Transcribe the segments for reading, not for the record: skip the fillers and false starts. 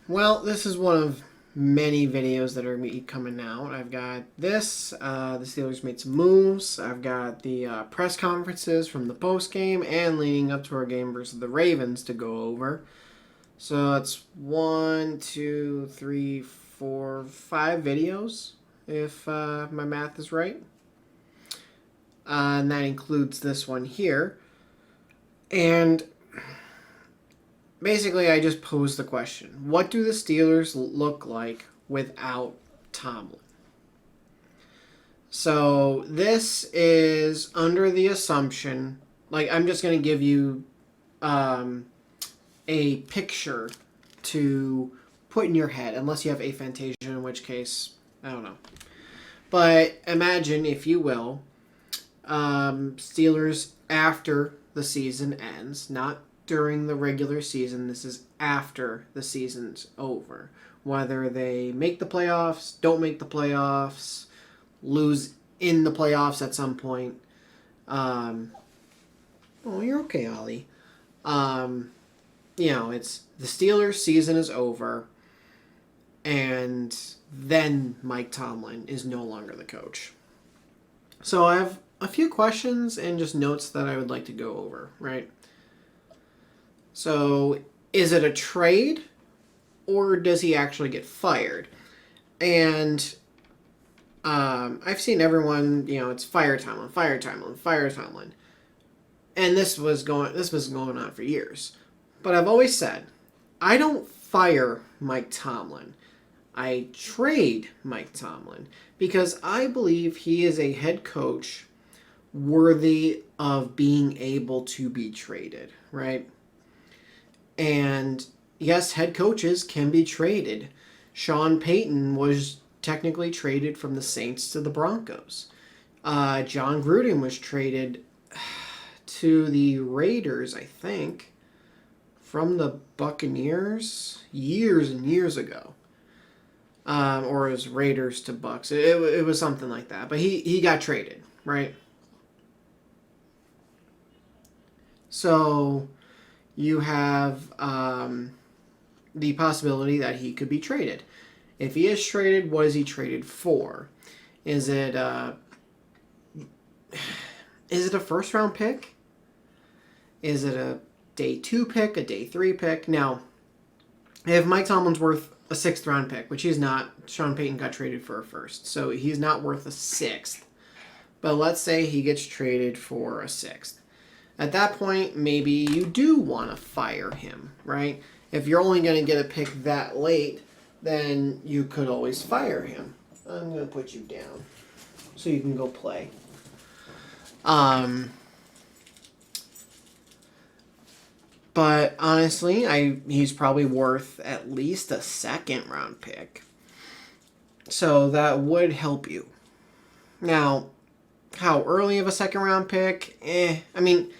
Well, this is one of many videos that are going to be coming out. I've got this, the Steelers made some moves. I've got the press conferences from the post game and leading up to our game versus the Ravens to go over. So it's 1, 2, 3, 4, 5 videos, if my math is right. And that includes this one here. And basically, I just posed the question: what do the Steelers look like without Tomlin? So this is under the assumption, like I'm just going to give you a picture to put in your head, unless you have aphantasia, in which case, I don't know. But imagine, if you will, Steelers after the season ends, not during the regular season. This is after the season's over. Whether they make the playoffs, don't make the playoffs, lose in the playoffs at some point. Oh, you're okay, Ollie. It's the Steelers' season is over, and then Mike Tomlin is no longer the coach. So I have a few questions and just notes that I would like to go over, right? So, is it a trade, or does he actually get fired? And I've seen everyone, it's fire Tomlin, fire Tomlin, fire Tomlin, and this was going on for years. But I've always said, I don't fire Mike Tomlin. I trade Mike Tomlin because I believe he is a head coach worthy of being able to be traded, right? And yes, head coaches can be traded. Sean Payton was technically traded from the Saints to the Broncos. John Gruden was traded to the Raiders, I think, from the Buccaneers years and years ago. Or it was Raiders to Bucks. It was something like that. But he got traded, right? So you have the possibility that he could be traded. If he is traded, what is he traded for? Is it a first round pick? Is it a day 2 pick, a day 3 pick? Now, if Mike Tomlin's worth a 6th round pick, which he's not, Sean Payton got traded for a first, so he's not worth a 6th. But let's say he gets traded for a 6th. At that point, maybe you do want to fire him, right? If you're only going to get a pick that late, then you could always fire him. I'm going to put you down so you can go play. But honestly, he's probably worth at least a 2nd round pick. So that would help you. Now, how early of a 2nd round pick? I mean,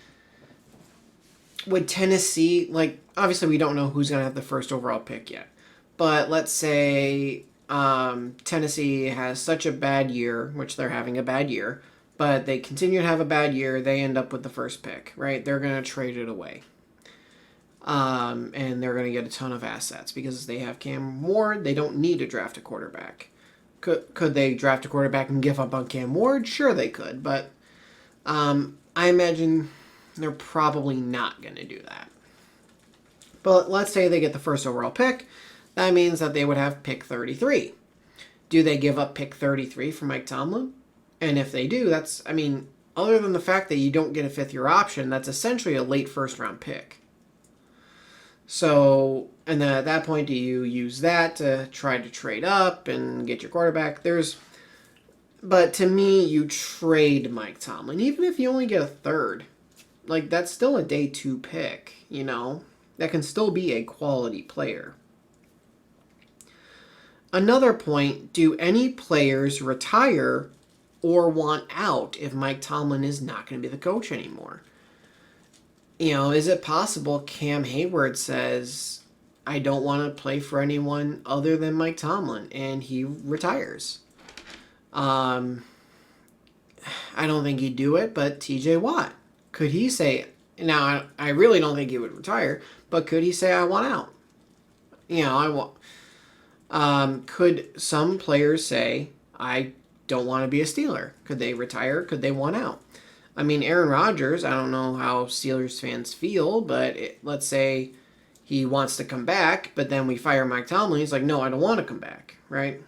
would Tennessee, obviously we don't know who's going to have the first overall pick yet. But let's say Tennessee has such a bad year, which they're having a bad year, but they continue to have a bad year, they end up with the first pick, right? They're going to trade it away. And they're going to get a ton of assets because they have Cam Ward. They don't need to draft a quarterback. Could they draft a quarterback and give up on Cam Ward? Sure they could, but I imagine they're probably not going to do that. But let's say they get the first overall pick. That means that they would have pick 33. Do they give up pick 33 for Mike Tomlin? And if they do, other than the fact that you don't get a 5th-year option, that's essentially a late first-round pick. So, and then at that point, do you use that to try to trade up and get your quarterback? But to me, you trade Mike Tomlin, even if you only get a 3rd. That's still a day 2 pick, That can still be a quality player. Another point, do any players retire or want out if Mike Tomlin is not going to be the coach anymore? Is it possible Cam Hayward says, I don't want to play for anyone other than Mike Tomlin, and he retires? I don't think he'd do it, but TJ Watt, could he say, now I really don't think he would retire, but could he say, I want out? I want. Could some players say, I don't want to be a Steeler? Could they retire? Could they want out? I mean, Aaron Rodgers, I don't know how Steelers fans feel, but let's say he wants to come back, but then we fire Mike Tomlin. He's like, no, I don't want to come back, right?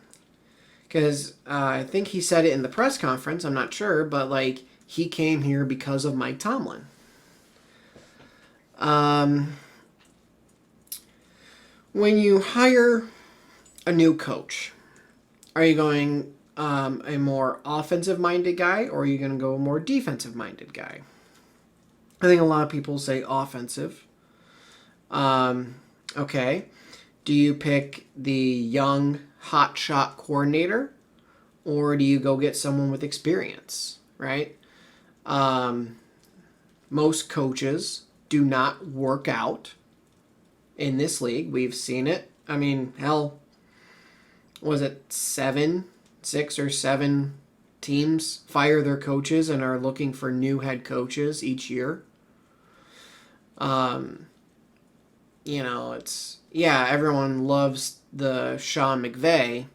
Because I think he said it in the press conference. I'm not sure, but like he came here because of Mike Tomlin. When you hire a new coach, are you going a more offensive-minded guy, or are you going to go a more defensive-minded guy? I think a lot of people say offensive. Okay. Do you pick the young hotshot coordinator, or do you go get someone with experience, right? Most coaches do not work out in this league. We've seen it. I mean, hell, was it 6 or 7 teams fire their coaches and are looking for new head coaches each year? Everyone loves the Sean McVay,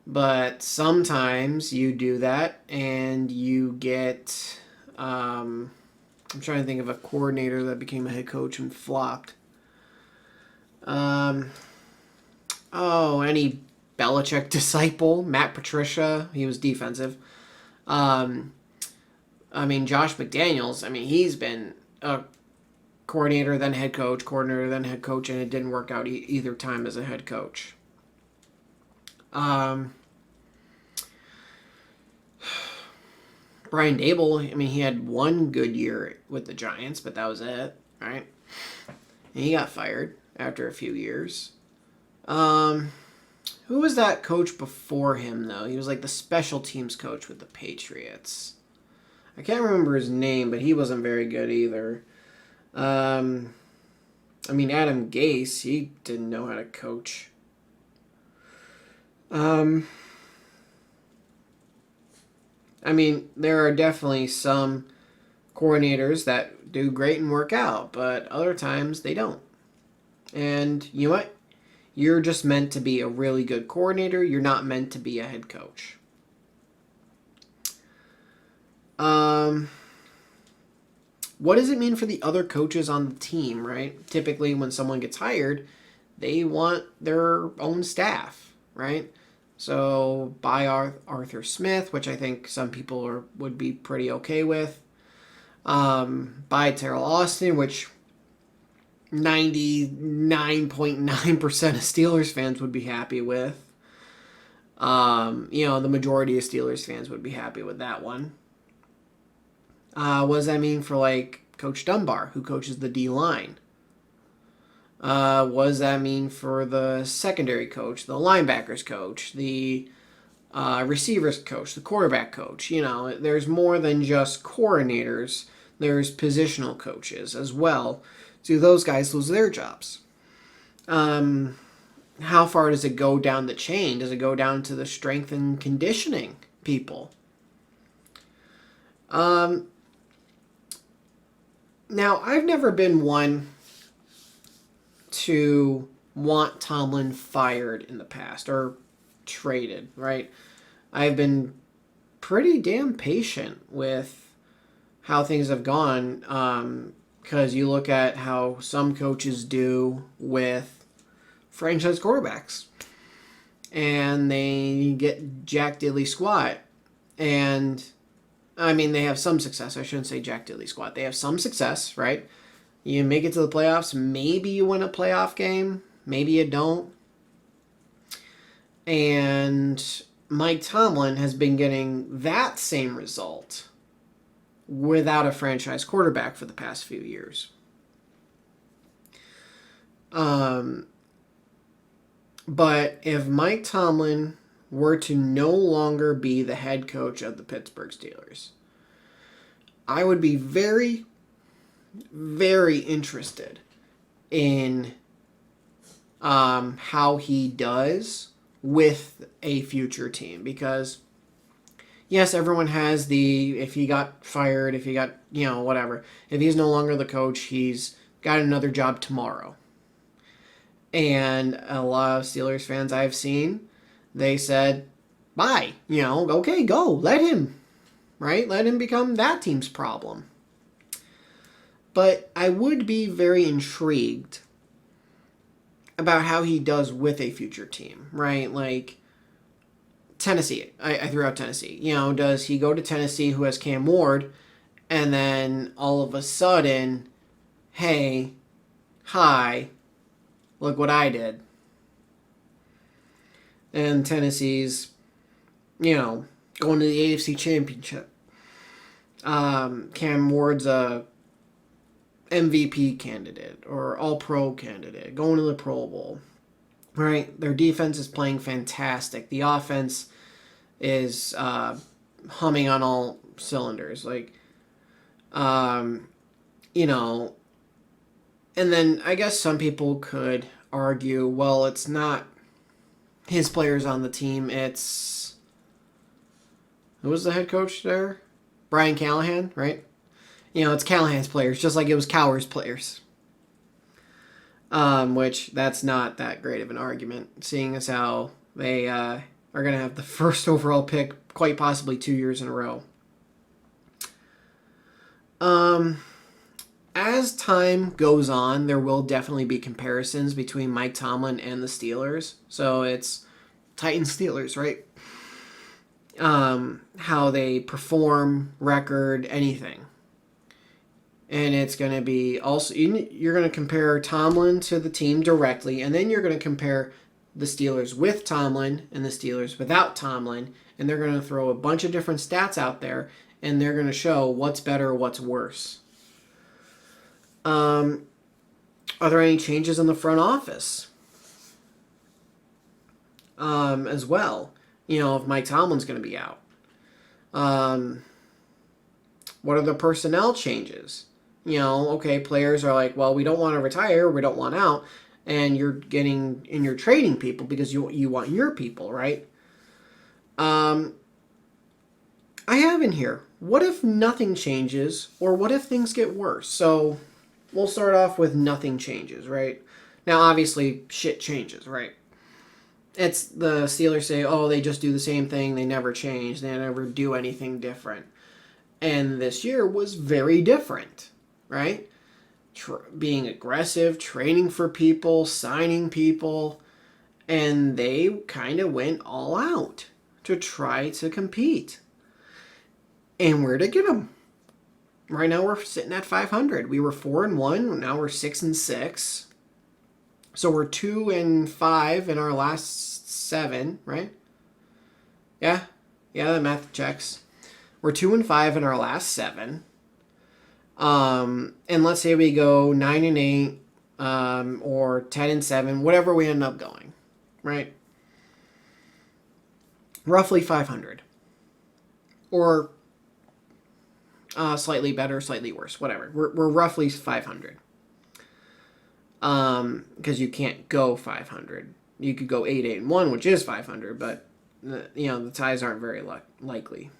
but sometimes you do that and you get. I'm trying to think of a coordinator that became a head coach and flopped. Any Belichick disciple, Matt Patricia, he was defensive. Josh McDaniels, he's been a coordinator, then head coach, coordinator, then head coach, and it didn't work out either time as a head coach. Brian Dable, he had one good year with the Giants, but that was it, right? And he got fired after a few years. Who was that coach before him, though? He was like the special teams coach with the Patriots. I can't remember his name, but he wasn't very good either. Adam Gase, he didn't know how to coach. There are definitely some coordinators that do great and work out, but other times they don't. And you know what? You're just meant to be a really good coordinator. You're not meant to be a head coach. What does it mean for the other coaches on the team, right? Typically, when someone gets hired, they want their own staff, right? So, buy Arthur Smith, which I think some people would be pretty okay with. Buy Terrell Austin, which 99.9% of Steelers fans would be happy with. The majority of Steelers fans would be happy with that one. What does that mean for, Coach Dunbar, who coaches the D-line? What does that mean for the secondary coach, the linebackers coach, the receivers coach, the quarterback coach? There's more than just coordinators. There's positional coaches as well. Do those guys lose their jobs? How far does it go down the chain? Does it go down to the strength and conditioning people? Now, I've never been one to want Tomlin fired in the past or traded, right? I've been pretty damn patient with how things have gone, because you look at how some coaches do with franchise quarterbacks, and they get Jack Diddley squat, and they have some success. I shouldn't say Jack Diddley squat. They have some success, right? You make it to the playoffs. Maybe you win a playoff game. Maybe you don't. And Mike Tomlin has been getting that same result without a franchise quarterback for the past few years. But if Mike Tomlin were to no longer be the head coach of the Pittsburgh Steelers, I would be very, very interested in how he does with a future team. Because, yes, everyone has if he got fired, if he got, whatever. If he's no longer the coach, he's got another job tomorrow. And a lot of Steelers fans I've seen, they said, bye. Okay, go. Let him. Right? Let him become that team's problem. But I would be very intrigued about how he does with a future team, right? Like Tennessee. I threw out Tennessee. Does he go to Tennessee, who has Cam Ward, and then all of a sudden, hey, hi, look what I did. And Tennessee's, going to the AFC Championship. Cam Ward's a MVP candidate or All-Pro candidate, going to the Pro Bowl. Right? Their defense is playing fantastic. The offense is humming on all cylinders. And then I guess some people could argue, well, it's not his players on the team. It's... Who was the head coach there? Brian Callahan, right? It's Callahan's players, just like it was Cowher's players. Which, that's not that great of an argument, seeing as how they are going to have the first overall pick quite possibly 2 years in a row. As time goes on, there will definitely be comparisons between Mike Tomlin and the Steelers. So it's Titans-Steelers, right? How they perform, record, anything. And it's going to be also, you're going to compare Tomlin to the team directly, and then you're going to compare the Steelers with Tomlin and the Steelers without Tomlin, and they're going to throw a bunch of different stats out there, and they're going to show what's better, what's worse. Are there any changes in the front office? As well. If Mike Tomlin's going to be out. What are the personnel changes? Okay, players are like, well, we don't want to retire, we don't want out, and you're trading people because you want your people, right? I have in here, what if nothing changes, or what if things get worse? So, we'll start off with nothing changes, right? Now, obviously, shit changes, right? It's the Steelers say, oh, they just do the same thing, they never change, they never do anything different. And this year was very different, right? Being aggressive, training for people, signing people, and they kind of went all out to try to compete. And where'd it get them? Right now we're sitting at 500. We were 4-1, now we're 6-6. So we're 2-5 in our last 7, right? Yeah, the math checks. We're 2-5 in our last 7. And let's say we go 9-8, or 10-7, whatever we end up going, right? Roughly 500. Or slightly better, slightly worse, whatever. We're roughly 500. Because you can't go 500. You could go 8-1, which is 500, but the ties aren't very likely.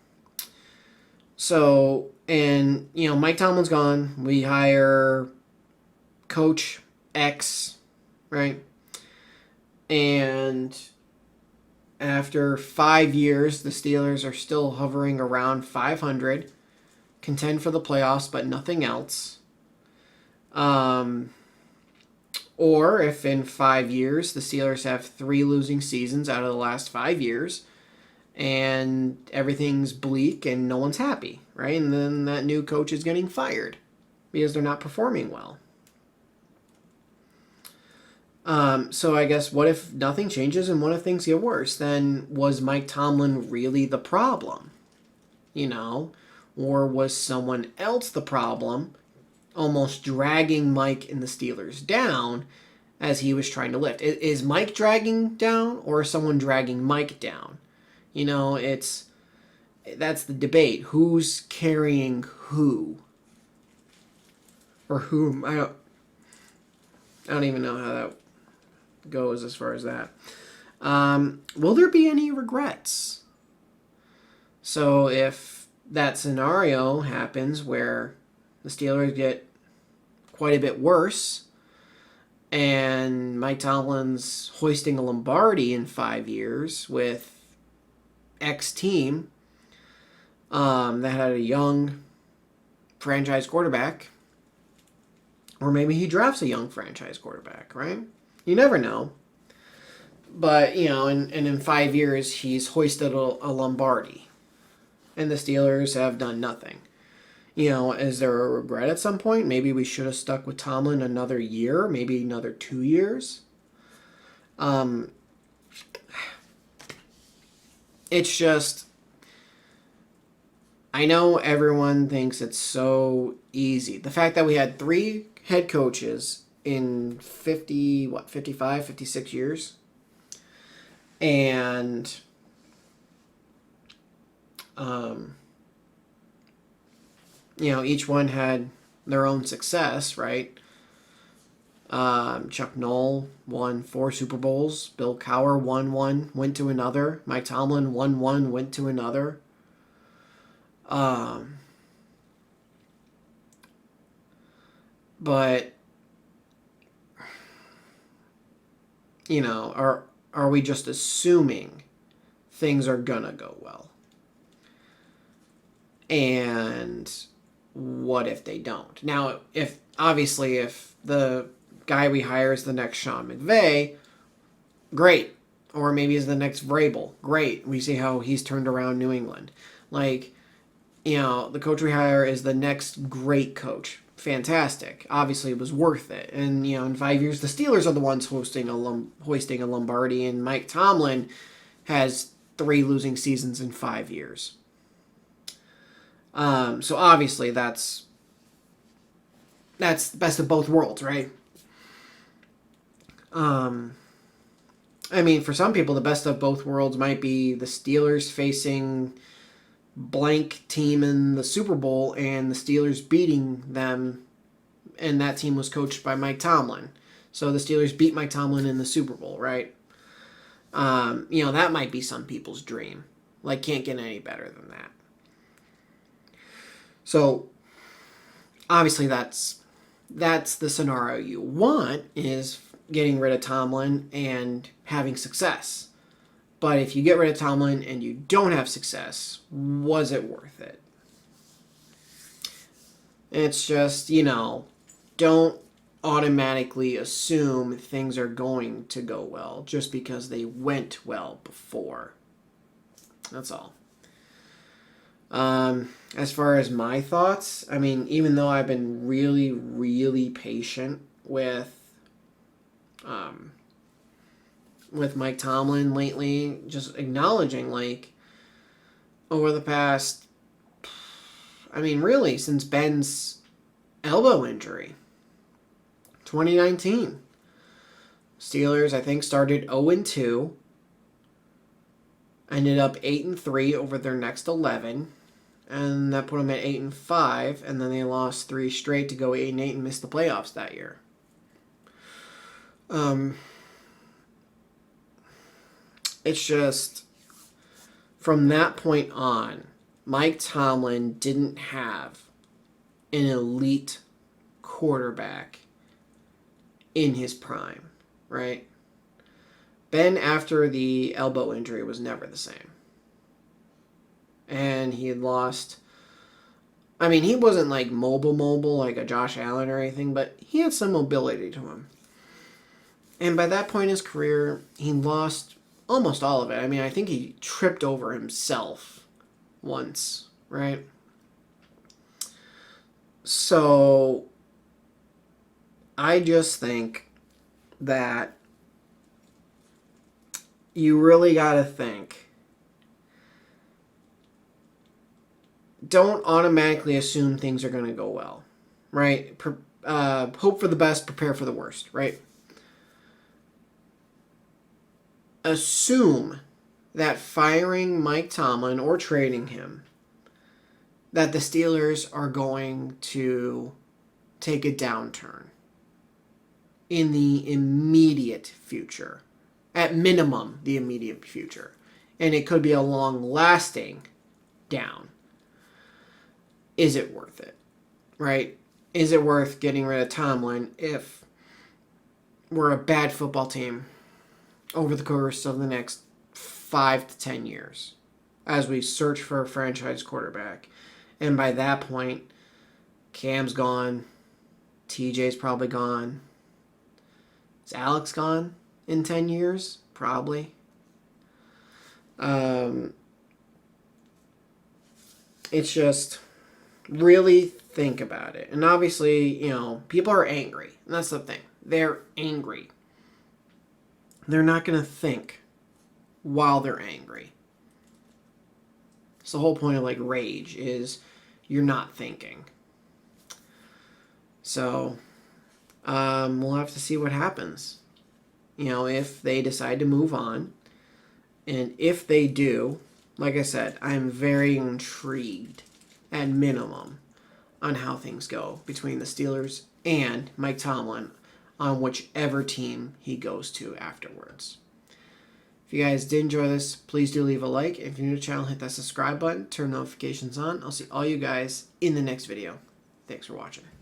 So, and Mike Tomlin's gone. We hire Coach X, right? And after 5 years, the Steelers are still hovering around 500, contend for the playoffs, but nothing else. Or if in 5 years the Steelers have 3 losing seasons out of the last 5 years, and everything's bleak and no one's happy, right? And then that new coach is getting fired because they're not performing well. So I guess what if nothing changes and what if things get worse? Then was Mike Tomlin really the problem? Or was someone else the problem, almost dragging Mike and the Steelers down as he was trying to lift? Is Mike dragging down or is someone dragging Mike down? That's the debate. Who's carrying who? Or whom? I don't even know how that goes as far as that. Will there be any regrets? So if that scenario happens where the Steelers get quite a bit worse And Mike Tomlin's hoisting a Lombardi in 5 years with X team that had a young franchise quarterback. Or maybe he drafts a young franchise quarterback, right? You never know. But, and in 5 years, he's hoisted a Lombardi. And the Steelers have done nothing. Is there a regret at some point? Maybe we should have stuck with Tomlin another year, maybe another 2 years. It's just, I know everyone thinks it's so easy. The fact that we had 3 head coaches in 55, 56 years. And each one had their own success, right? Chuck Noll won 4 Super Bowls. Bill Cowher won one, went to another. Mike Tomlin won one, went to another. But are we just assuming things are gonna go well? And what if they don't? Now, if the guy we hire is the next Sean McVay, great. Or maybe is the next Vrabel, great. We see how he's turned around New England. Like, the coach we hire is the next great coach. Fantastic. Obviously, it was worth it. And, in 5 years, the Steelers are the ones hoisting a Lombardi, and Mike Tomlin has 3 losing seasons in 5 years. So obviously that's the best of both worlds, right? For some people, the best of both worlds might be the Steelers facing blank team in the Super Bowl and the Steelers beating them, and that team was coached by Mike Tomlin. So the Steelers beat Mike Tomlin in the Super Bowl, right? That might be some people's dream. Like, can't get any better than that. So, obviously, that's the scenario you want, is getting rid of Tomlin and having success. But if you get rid of Tomlin and you don't have success, was it worth it? It's just, don't automatically assume things are going to go well just because they went well before. That's all. As far as my thoughts, even though I've been really, really patient with Mike Tomlin lately, just acknowledging, over the past, really since Ben's elbow injury, 2019, Steelers, I think, started 0-2, ended up 8-3 over their next 11, and that put them at 8-5, and then they lost 3 straight to go 8-8 and missed the playoffs that year. It's just, from that point on, Mike Tomlin didn't have an elite quarterback in his prime, right? Ben, after the elbow injury, was never the same. And he had lost, he wasn't like mobile like a Josh Allen or anything, but he had some mobility to him. And by that point in his career, he lost almost all of it. I think he tripped over himself once, right? So, I just think that you really got to think. Don't automatically assume things are going to go well, right? Hope for the best, prepare for the worst, right? Assume that firing Mike Tomlin or trading him, that the Steelers are going to take a downturn in the immediate future. At minimum, the immediate future. And it could be a long-lasting down. Is it worth it? Right? Is it worth getting rid of Tomlin if we're a bad football team over the course of the next 5 to 10 years as we search for a franchise quarterback. And by that point, Cam's gone. TJ's probably gone. Is Alex gone in 10 years? Probably. It's just really think about it. And obviously, people are angry. And that's the thing. They're angry. They're not going to think while they're angry. So the whole point of rage is you're not thinking. So we'll have to see what happens. If they decide to move on. And if they do, like I said, I'm very intrigued at minimum on how things go between the Steelers and Mike Tomlin on whichever team he goes to afterwards. If you guys did enjoy this, please do leave a like. If you're new to the channel, hit that subscribe button, turn notifications on. I'll see all you guys in the next video. Thanks for watching.